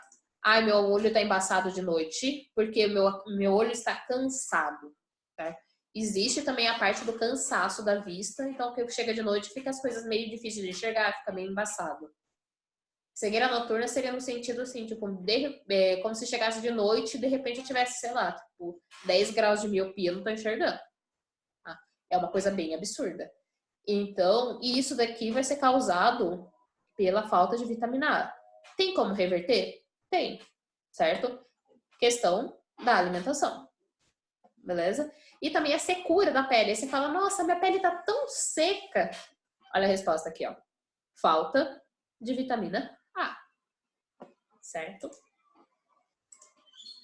meu olho tá embaçado de noite, porque meu olho está cansado, tá? Existe também a parte do cansaço da vista, então que chega de noite fica as coisas meio difíceis de enxergar, fica meio embaçado. Cegueira noturna seria no sentido assim, tipo, como se chegasse de noite e de repente eu tivesse, sei lá, tipo, 10 graus de miopia, eu não tô enxergando. Tá? É uma coisa bem absurda. Então, e isso daqui vai ser causado pela falta de vitamina A. Tem como reverter? Tem, certo? Questão da alimentação. Beleza? E também a secura da pele. Aí você fala, nossa, minha pele tá tão seca. Olha a resposta aqui, ó. Falta de vitamina A. Certo?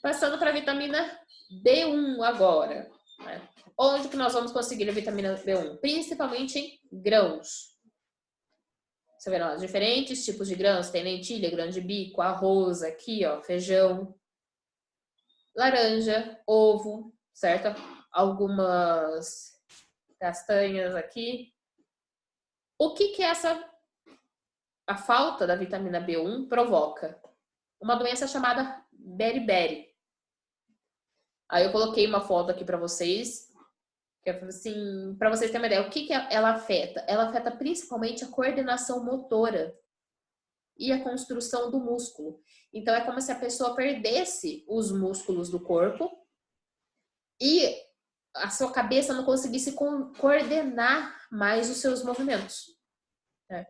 Passando para a vitamina B1 agora. Né? Onde que nós vamos conseguir a vitamina B1? Principalmente em grãos. Você vê, os diferentes tipos de grãos. Tem lentilha, grão de bico, arroz aqui, ó, feijão, laranja, ovo, certo? Algumas castanhas aqui. O que a falta da vitamina B1 provoca? Uma doença chamada beriberi. Aí eu coloquei uma foto aqui para vocês Eu falo assim, para vocês terem uma ideia, o que ela afeta? Ela afeta principalmente a coordenação motora e a construção do músculo. Então, é como se a pessoa perdesse os músculos do corpo e a sua cabeça não conseguisse coordenar mais os seus movimentos. Né?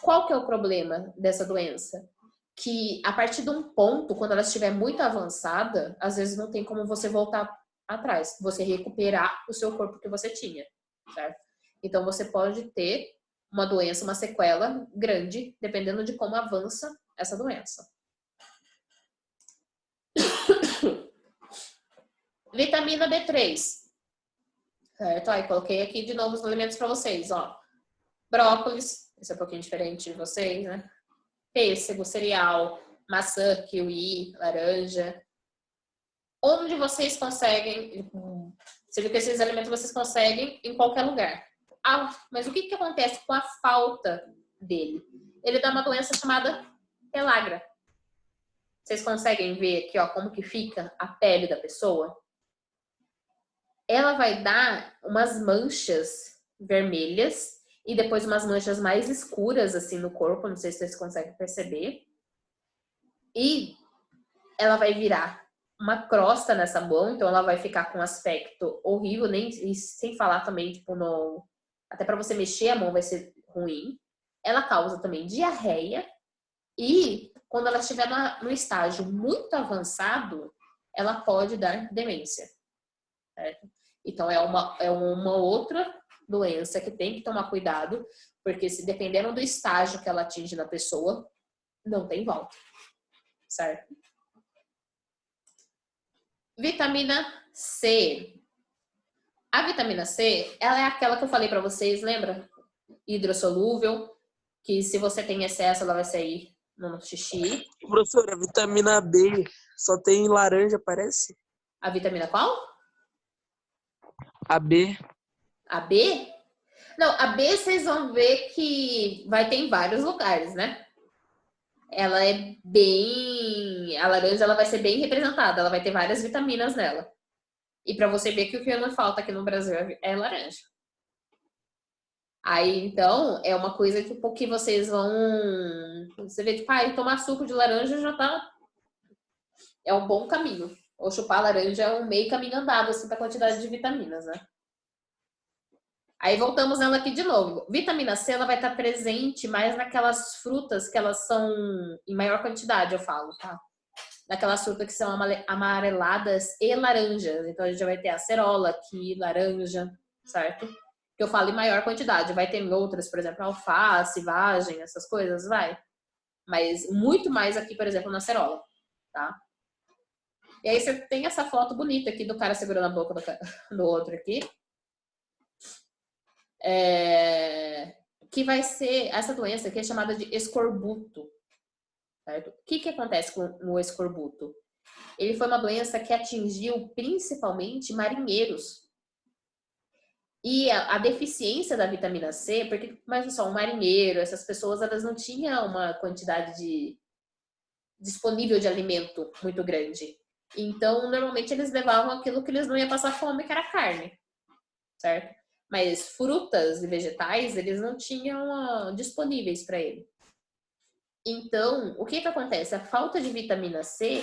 Qual que é o problema dessa doença? Que a partir de um ponto, quando ela estiver muito avançada, às vezes não tem como você voltar atrás, você recuperar o seu corpo que você tinha, certo? Então você pode ter uma doença, uma sequela grande, dependendo de como avança essa doença. Vitamina B3, certo? Aí coloquei aqui de novo os alimentos para vocês, ó. Brócolis, esse é um pouquinho diferente de vocês, né? Pêssego, cereal, maçã, kiwi, laranja. Onde vocês conseguem, você viu que esses alimentos vocês conseguem em qualquer lugar. Ah, mas o que acontece com a falta dele? Ele dá uma doença chamada pellagra. Vocês conseguem ver aqui, ó, como que fica a pele da pessoa? Ela vai dar umas manchas vermelhas e depois umas manchas mais escuras assim no corpo, não sei se vocês conseguem perceber. E ela vai virar uma crosta nessa mão, então ela vai ficar com um aspecto horrível, nem e sem falar também, tipo, até para você mexer a mão vai ser ruim. Ela causa também diarreia e quando ela estiver no estágio muito avançado, ela pode dar demência, certo? Então é uma outra doença que tem que tomar cuidado, porque se dependendo do estágio que ela atinge na pessoa, não tem volta, certo? Vitamina C. A vitamina C, ela é aquela que eu falei para vocês, lembra? Hidrossolúvel, que se você tem excesso, ela vai sair no xixi. Professora, a vitamina B só tem em laranja, parece? A vitamina qual? A B. A B? Não, a B vocês vão ver que vai ter em vários lugares, né? Ela é bem... A laranja ela vai ser bem representada, ela vai ter várias vitaminas nela. E para você ver que o que não falta aqui no Brasil é laranja. Aí, então, é uma coisa tipo, que vocês vão... Você vê, tipo, tomar suco de laranja já tá... É um bom caminho. Ou chupar laranja é um meio caminho andado, assim, pra quantidade de vitaminas, né? Aí voltamos nela aqui de novo. Vitamina C, ela vai estar presente mais naquelas frutas que elas são em maior quantidade, eu falo, tá? Naquelas frutas que são amareladas e laranjas. Então, a gente já vai ter acerola aqui, laranja, certo? Que eu falo em maior quantidade. Vai ter outras, por exemplo, alface, vagem, essas coisas, vai. Mas muito mais aqui, por exemplo, na acerola, tá? E aí você tem essa foto bonita aqui do cara segurando a boca do outro aqui. Que vai ser, essa doença aqui é chamada de escorbuto, certo? O que acontece com o escorbuto? Ele foi uma doença que atingiu principalmente marinheiros. E a deficiência da vitamina C, porque, mas só um marinheiro, essas pessoas, elas não tinham uma quantidade disponível de alimento muito grande. Então, normalmente eles levavam aquilo que eles não iam passar fome, que era carne, certo? Mas frutas e vegetais, eles não tinham disponíveis para ele. Então, o que acontece? A falta de vitamina C,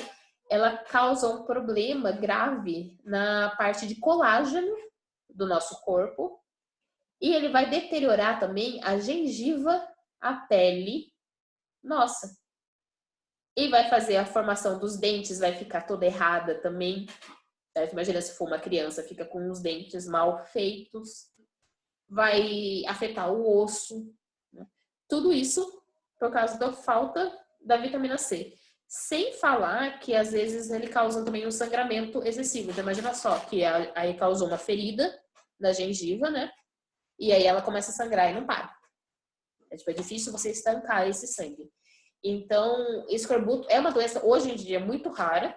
ela causa um problema grave na parte de colágeno do nosso corpo. E ele vai deteriorar também a gengiva, a pele nossa. E vai fazer a formação dos dentes, vai ficar toda errada também. Certo? Imagina se for uma criança, fica com os dentes mal feitos. Vai afetar o osso. Né? Tudo isso por causa da falta da vitamina C. Sem falar que, às vezes, ele causa também um sangramento excessivo. Então, imagina só, que aí causou uma ferida na gengiva, né? E aí ela começa a sangrar e não para. É difícil você estancar esse sangue. Então, escorbuto é uma doença, hoje em dia, muito rara,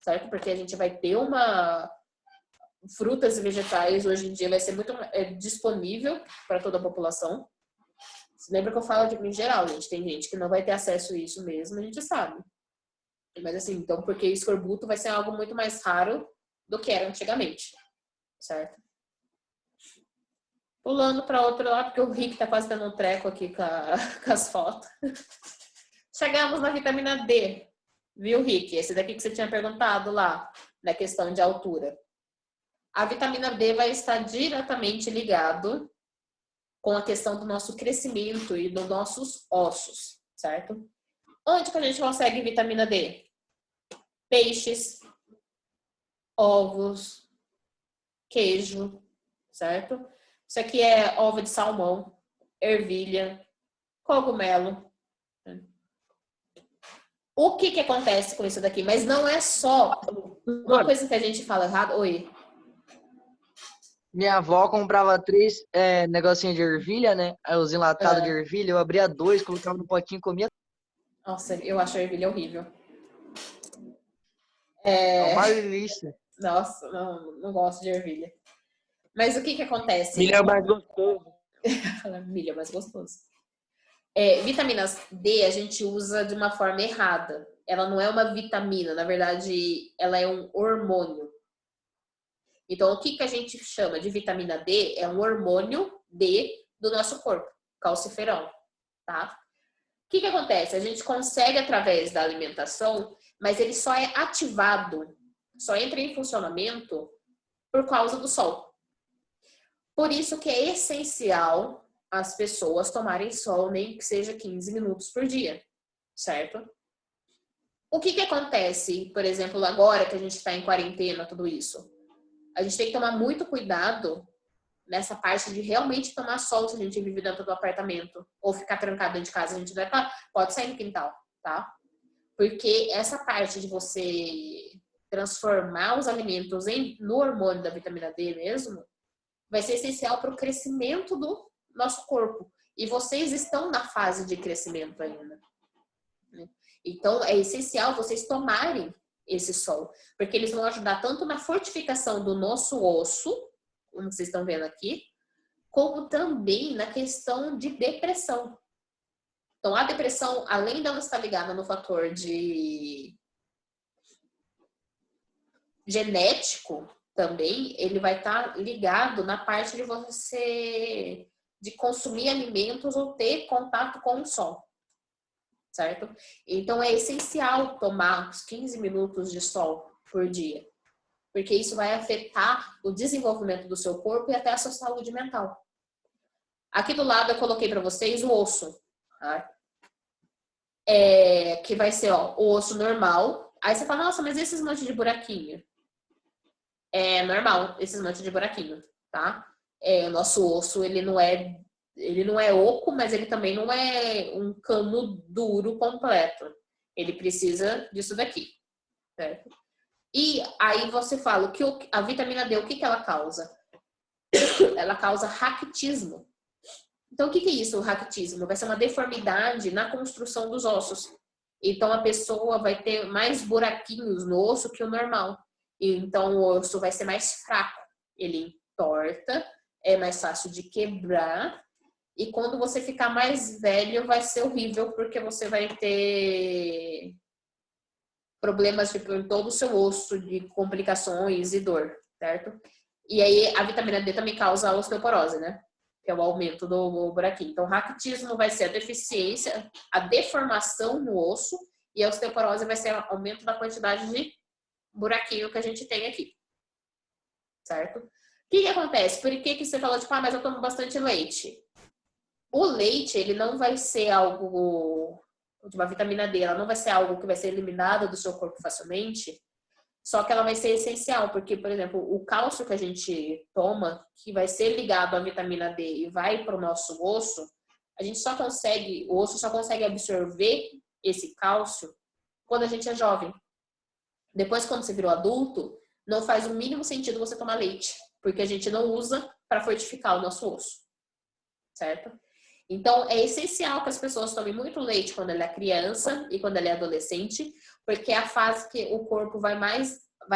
certo? Porque a gente vai ter frutas e vegetais, hoje em dia, vai ser muito disponível para toda a população. Lembra que eu falo em geral, gente? Tem gente que não vai ter acesso a isso mesmo, a gente sabe. Mas assim, então, porque escorbuto vai ser algo muito mais raro do que era antigamente, certo? Pulando para outro lado, porque o Rick tá quase dando um treco aqui com as fotos. Chegamos na vitamina D. Viu, Rick? Esse daqui que você tinha perguntado lá, na questão de altura. A vitamina D vai estar diretamente ligado com a questão do nosso crescimento e dos nossos ossos, certo? Onde que a gente consegue vitamina D? Peixes, ovos, queijo, certo? Isso aqui é ovo de salmão, ervilha, cogumelo. O que que acontece com isso daqui? Mas não é só uma coisa que a gente fala errado. Oi. Minha avó comprava 3 negocinhos de ervilha, né? Aí os enlatados de ervilha, eu abria 2, colocava no potinho e comia. Nossa, eu acho a ervilha horrível. É uma delícia. Nossa, não gosto de ervilha. Mas o que que acontece? Milho é mais gostoso. Milho é mais gostoso. Vitaminas D a gente usa de uma forma errada. Ela não é uma vitamina, na verdade, ela é um hormônio. Então, o que que a gente chama de vitamina D? É um hormônio D do nosso corpo, calciferol, tá? O que que acontece? A gente consegue através da alimentação, mas ele só é ativado, só entra em funcionamento por causa do sol. Por isso que é essencial as pessoas tomarem sol, nem que seja 15 minutos por dia, certo? O que que acontece, por exemplo, agora que a gente está em quarentena, tudo isso? A gente tem que tomar muito cuidado nessa parte de realmente tomar sol se a gente vive dentro do apartamento ou ficar trancado dentro de casa, a gente vai pode sair no quintal, tá? Porque essa parte de você transformar os alimentos no hormônio da vitamina D mesmo, vai ser essencial para o crescimento do nosso corpo. E vocês estão na fase de crescimento ainda. Então, é essencial vocês tomarem esse sol, porque eles vão ajudar tanto na fortificação do nosso osso, como vocês estão vendo aqui, como também na questão de depressão. Então, a depressão, além dela estar ligada no fator de genético, também, ele vai estar ligado na parte de você de consumir alimentos ou ter contato com o sol, certo? Então, é essencial tomar uns 15 minutos de sol por dia, porque isso vai afetar o desenvolvimento do seu corpo e até a sua saúde mental. Aqui do lado eu coloquei para vocês o osso, tá? Que vai ser o osso normal. Aí você fala, nossa, mas esses montes de buraquinho? É normal, esses montes de buraquinho, tá? O nosso osso, ele não é oco, mas ele também não é um cano duro completo. Ele precisa disso daqui, certo? E aí você fala que a vitamina D, o que ela causa? Ela causa raquitismo. Então, o que é isso, o raquitismo? Vai ser uma deformidade na construção dos ossos. Então, a pessoa vai ter mais buraquinhos no osso que o normal. Então, o osso vai ser mais fraco. Ele entorta, é mais fácil de quebrar. E quando você ficar mais velho, vai ser horrível, porque você vai ter problemas em todo o seu osso, de complicações e dor, certo? E aí, a vitamina D também causa a osteoporose, né? Que é o aumento do buraquinho. Então, o raquitismo vai ser a deficiência, a deformação no osso, e a osteoporose vai ser o aumento da quantidade de buraquinho que a gente tem aqui, certo? O que acontece? Por que você falou, tipo, mas eu tomo bastante leite? O leite, ele não vai ser algo de uma vitamina D, ela não vai ser algo que vai ser eliminado do seu corpo facilmente, só que ela vai ser essencial, porque, por exemplo, o cálcio que a gente toma, que vai ser ligado à vitamina D e vai para o nosso osso, o osso só consegue absorver esse cálcio quando a gente é jovem. Depois, quando você virou adulto, não faz o mínimo sentido você tomar leite, porque a gente não usa para fortificar o nosso osso, certo? Então, é essencial que as pessoas tomem muito leite quando ela é criança e quando ela é adolescente, porque é a fase que o corpo vai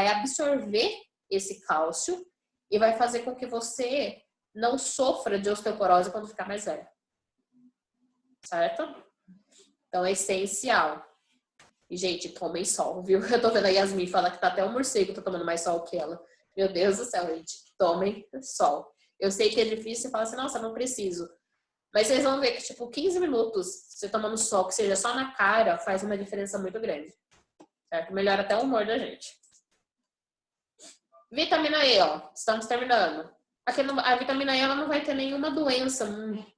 absorver esse cálcio e vai fazer com que você não sofra de osteoporose quando ficar mais velho, certo? Então, é essencial. E, gente, tomem sol, viu? Eu tô vendo a Yasmin falar que tá até o morcego tá tomando mais sol que ela. Meu Deus do céu, gente. Tomem sol. Eu sei que é difícil, você fala assim, nossa, não preciso. Mas vocês vão ver que, tipo, 15 minutos você tomando sol, que seja só na cara, faz uma diferença muito grande. Certo? Melhora até o humor da gente. Vitamina E, ó. Estamos terminando. A vitamina E, ela não vai ter nenhuma doença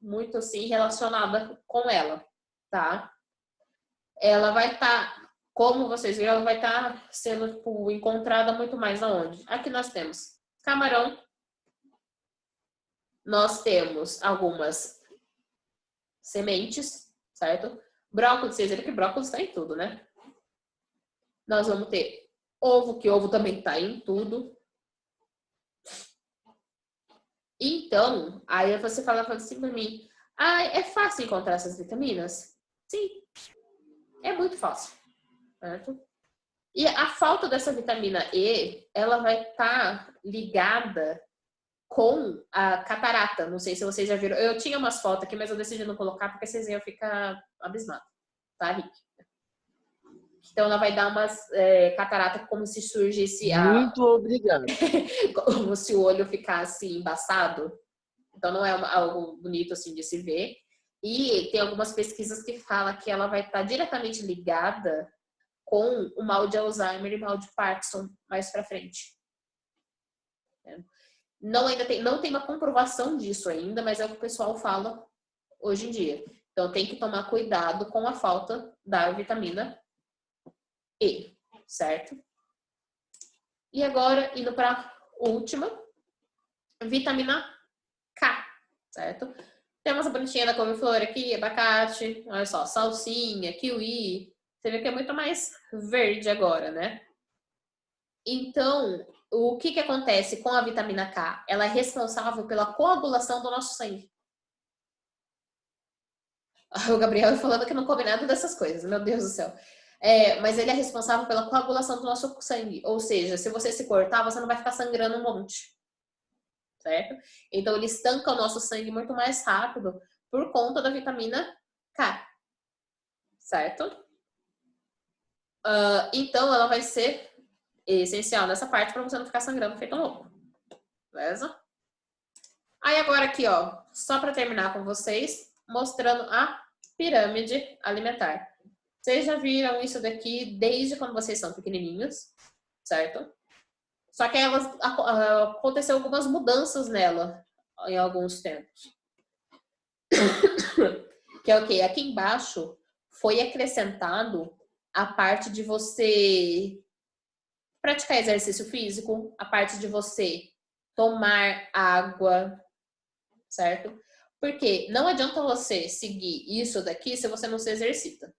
muito, assim, relacionada com ela, tá? Ela vai estar, como vocês viram, ela vai estar sendo, tipo, encontrada muito mais aonde? Aqui nós temos camarão. Nós temos algumas sementes, certo? Brócolis, vocês viram que brócolis está em tudo, né? Nós vamos ter ovo, que ovo também está em tudo. Então, aí você fala assim pra mim, é fácil encontrar essas vitaminas? Sim, é muito fácil, certo? E a falta dessa vitamina E, ela vai estar ligada com a catarata. Não sei se vocês já viram. Eu tinha umas fotos aqui, mas eu decidi não colocar porque vocês iam ficar abismados, tá, Rick? Então ela vai dar umas catarata como se surgisse Muito obrigado. como se o olho ficasse embaçado. Então não é algo bonito assim de se ver. E tem algumas pesquisas que falam que ela vai estar diretamente ligada com o mal de Alzheimer e mal de Parkinson mais pra frente. Não tem uma comprovação disso ainda, mas é o que o pessoal fala hoje em dia. Então tem que tomar cuidado com a falta da vitamina E, certo? E agora, indo para a última, vitamina K, certo? Temos a bonitinha da couve-flor aqui, abacate, olha só, salsinha, kiwi. Você vê que é muito mais verde agora, né? Então, o que acontece com a vitamina K? Ela é responsável pela coagulação do nosso sangue. O Gabriel falando que não come nada dessas coisas, meu Deus do céu. Mas ele é responsável pela coagulação do nosso sangue. Ou seja, se você se cortar, você não vai ficar sangrando um monte. Certo? Então, ele estanca o nosso sangue muito mais rápido por conta da vitamina K. Certo? Então, ela vai ser essencial nessa parte para você não ficar sangrando feito um louco. Beleza? Aí, agora aqui, ó, só para terminar com vocês, mostrando a pirâmide alimentar. Vocês já viram isso daqui desde quando vocês são pequenininhos, certo? Só que aconteceu algumas mudanças nela em alguns tempos. Que é o quê? Aqui embaixo foi acrescentado a parte de você praticar exercício físico, a parte de você tomar água, certo? Porque não adianta você seguir isso daqui se você não se exercita.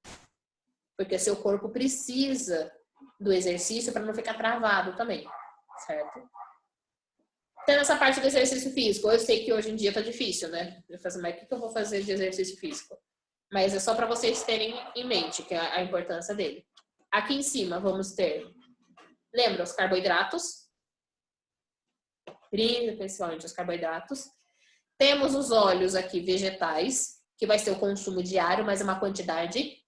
Porque seu corpo precisa do exercício para não ficar travado também, certo? Tendo essa parte do exercício físico, eu sei que hoje em dia tá difícil, né? Eu faço, mas o que eu vou fazer de exercício físico? Mas é só para vocês terem em mente que a importância dele. Aqui em cima vamos ter, lembra, os carboidratos, principalmente os carboidratos. Temos os óleos aqui vegetais, que vai ser o consumo diário, mas é uma quantidade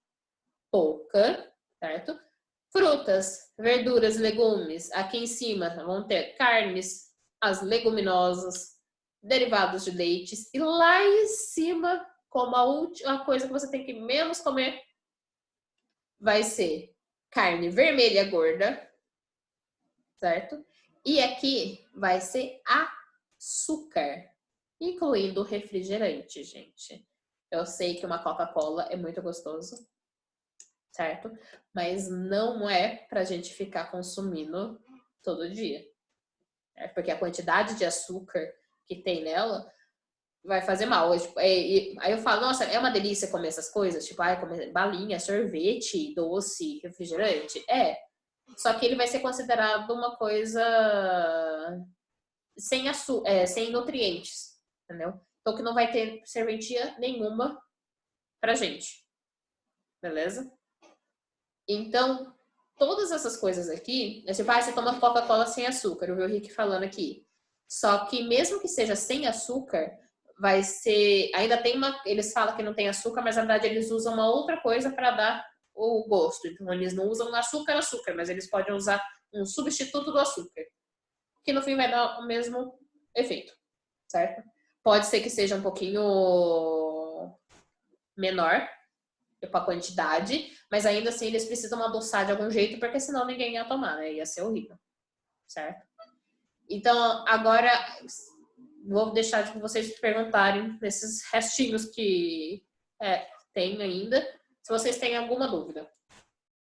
pouca, certo? Frutas, verduras, legumes. Aqui em cima vão ter carnes, as leguminosas, derivados de leites. E lá em cima, como a última coisa que você tem que menos comer, vai ser carne vermelha gorda, certo? E aqui vai ser açúcar, incluindo refrigerante, gente. Eu sei que uma Coca-Cola é muito gostoso, certo? Mas não é pra gente ficar consumindo todo dia. Porque a quantidade de açúcar que tem nela vai fazer mal. Aí eu falo, nossa, é uma delícia comer essas coisas, tipo, comer balinha, sorvete, doce, refrigerante. Só que ele vai ser considerado uma coisa sem nutrientes, entendeu? Então que não vai ter serventia nenhuma pra gente. Beleza? Então, todas essas coisas aqui, tipo, você toma Coca-Cola sem açúcar, eu vi o Rick falando aqui. Só que mesmo que seja sem açúcar, vai ser, ainda tem eles falam que não tem açúcar, mas na verdade eles usam uma outra coisa para dar o gosto. Então eles não usam açúcar, mas eles podem usar um substituto do açúcar, que no fim vai dar o mesmo efeito. certo? Pode ser que seja um pouquinho menor para a quantidade, mas ainda assim eles precisam adoçar de algum jeito, porque senão ninguém ia tomar, né? Ia ser horrível, certo? Então, agora vou deixar de vocês perguntarem nesses restinhos que tem ainda, se vocês têm alguma dúvida.